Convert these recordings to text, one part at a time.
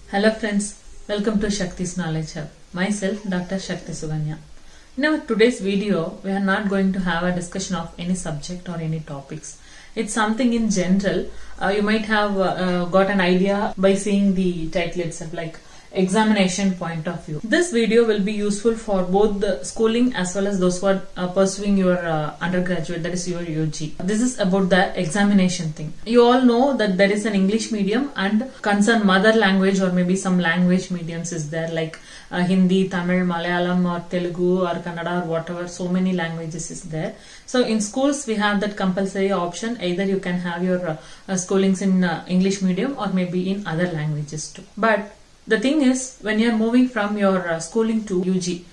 Hello friends, welcome to Shakti's Knowledge Hub. Myself, Dr. Shakti Suganya. In our today's video, we are not going to have a discussion of any subject or any topics. It's something in general. You might have got an idea by seeing the title itself, like examination point of view. This video will be useful for both the schooling as well as those who are pursuing your undergraduate, that is your UG. This is about the examination thing. You all know that there is an English medium and concerned mother language or maybe some language mediums is there, like Hindi, Tamil, Malayalam or Telugu or Kannada or whatever. So many languages is there. So in schools we have that compulsory option. Either you can have your schoolings in English medium or maybe in other languages too. But the thing is, when you are moving from your schooling to UG,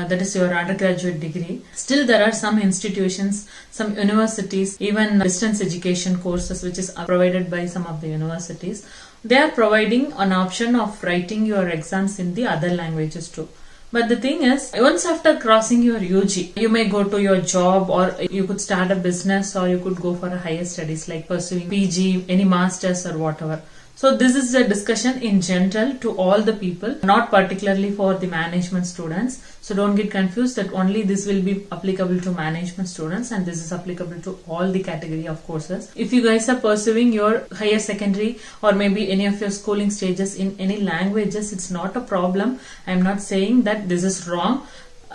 that is your undergraduate degree, still there are some institutions, some universities, even distance education courses which is provided by some of the universities. They are providing an option of writing your exams in the other languages too. But the thing is, once after crossing your UG, you may go to your job, or you could start a business, or you could go for a higher studies like pursuing PG, any masters or whatever. So this is a discussion in general to all the people, not particularly for the management students. So don't get confused that only this will be applicable to management students and this is applicable to all the category of courses. If you guys are pursuing your higher secondary or maybe any of your schooling stages in any languages, it's not a problem. I'm not saying that this is wrong.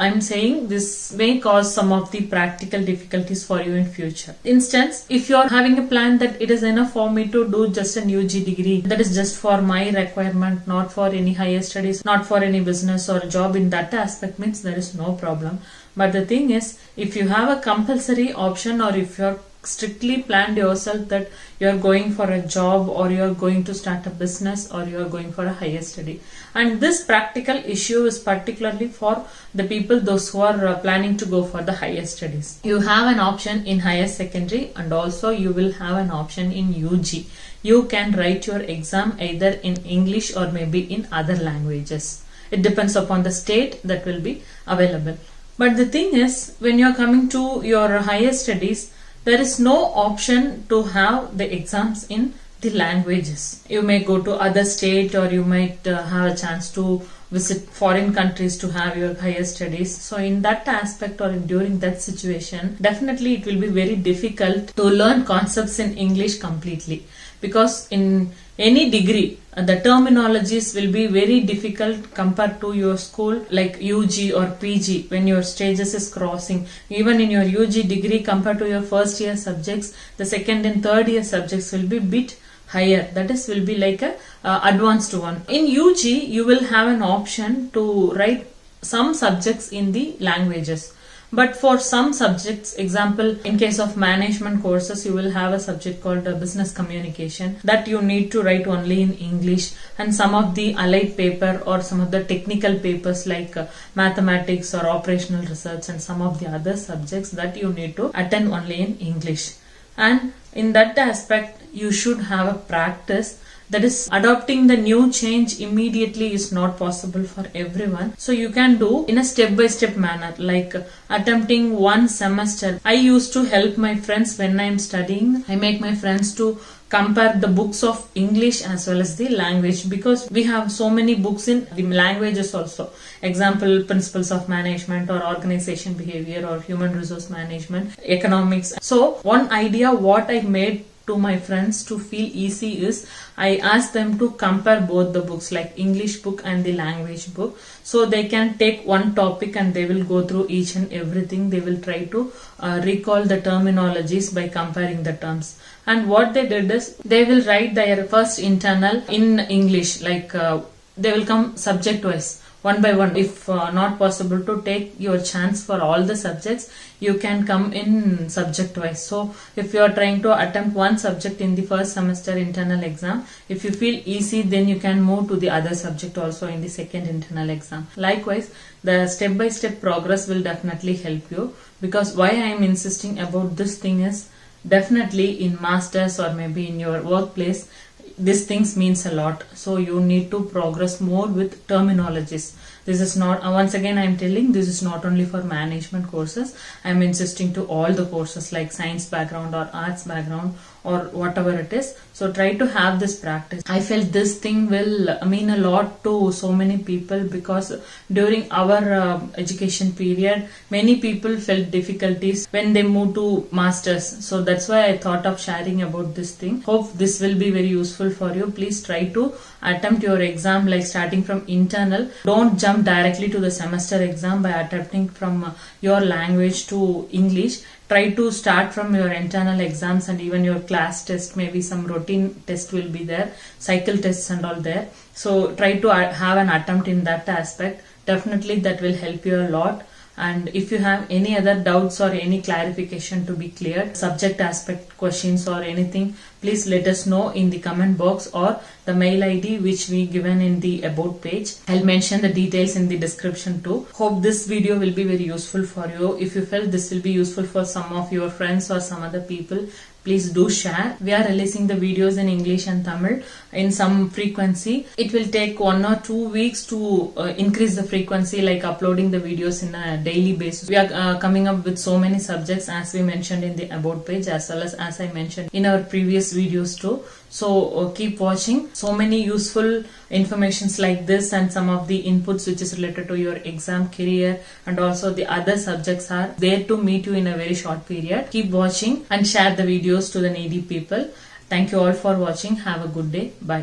I'm saying this may cause some of the practical difficulties for you in future. Instance, if you're having a plan that it is enough for me to do just an UG degree, that is just for my requirement, not for any higher studies, not for any business or job, in that aspect means there is no problem. But the thing is, if you have a compulsory option or if you're strictly planned yourself that you're going for a job or you're going to start a business or you're going for a higher study, and this practical issue is particularly for the people those who are planning to go for the higher studies. You have an option in higher secondary and also you will have an option in UG. You can write your exam either in English or maybe in other languages. It depends upon the state that will be available. But the thing is, when you're coming to your higher studies, there is no option to have the exams in the languages. You may go to other state or you might have a chance to visit foreign countries to have your higher studies. So in that aspect or during that situation, definitely it will be very difficult to learn concepts in English completely, because in any degree the terminologies will be very difficult compared to your school like UG or PG. When your stages is crossing, even in your UG degree compared to your first year subjects, the second and third year subjects will be bit higher, that is will be like a advanced one. In UG you will have an option to write some subjects in the languages, but for some subjects, example in case of management courses, you will have a subject called business communication that you need to write only in English, and some of the allied paper or some of the technical papers like mathematics or operational research and some of the other subjects that you need to attend only in English. And in that aspect you should have a practice. That is, adopting the new change immediately is not possible for everyone. So you can do in a step-by-step manner, like attempting one semester. I used to help my friends when I am studying. I make my friends to compare the books of English as well as the language, because we have so many books in the languages also. Example, principles of management or organization behavior or human resource management, economics. So one idea what I made to my friends to feel easy is I ask them to compare both the books, like English book and the language book, so they can take one topic and they will go through each and everything. They will try to recall the terminologies by comparing the terms. And what they did is they will write their first internal in English, like they will come subject wise, one by one. If not possible to take your chance for all the subjects, you can come in subject wise. So if you are trying to attempt one subject in the first semester internal exam, if you feel easy, then you can move to the other subject also in the second internal exam. Likewise, the step-by-step progress will definitely help you, because why I am insisting about this thing is, definitely in masters or maybe in your workplace, these things means a lot. So you need to progress more with terminologies. This is not, once again I am telling, this is not only for management courses. I am insisting to all the courses like science background or arts background or whatever it is. So try to have this practice. I felt this thing will mean a lot to so many people, because during our education period, many people felt difficulties when they moved to masters. So that's why I thought of sharing about this thing. Hope this will be very useful for you. Please try to attempt your exam like starting from internal. Don't jump directly to the semester exam by attempting from your language to English. Try to start from your internal exams and even your class test. Maybe some routine test will be there, cycle tests and all there. So try to have an attempt in that aspect. Definitely that will help you a lot. And if you have any other doubts or any clarification to be cleared, subject aspect questions or anything, please let us know in the comment box or the mail ID which we given in the about page. I'll mention the details in the description too. Hope this video will be very useful for you. If you felt this will be useful for some of your friends or some other people, please do share. We are releasing the videos in English and Tamil in some frequency. It will take 1 or 2 weeks to increase the frequency, like uploading the videos in a daily basis. We are coming up with so many subjects, as we mentioned in the about page, as well as I mentioned in our previous videos too. So keep watching. So many useful informations like this and some of the inputs which is related to your exam, career and also the other subjects are there to meet you in a very short period. Keep watching and share the videos to the needy people. Thank you all for watching. Have a good day. Bye.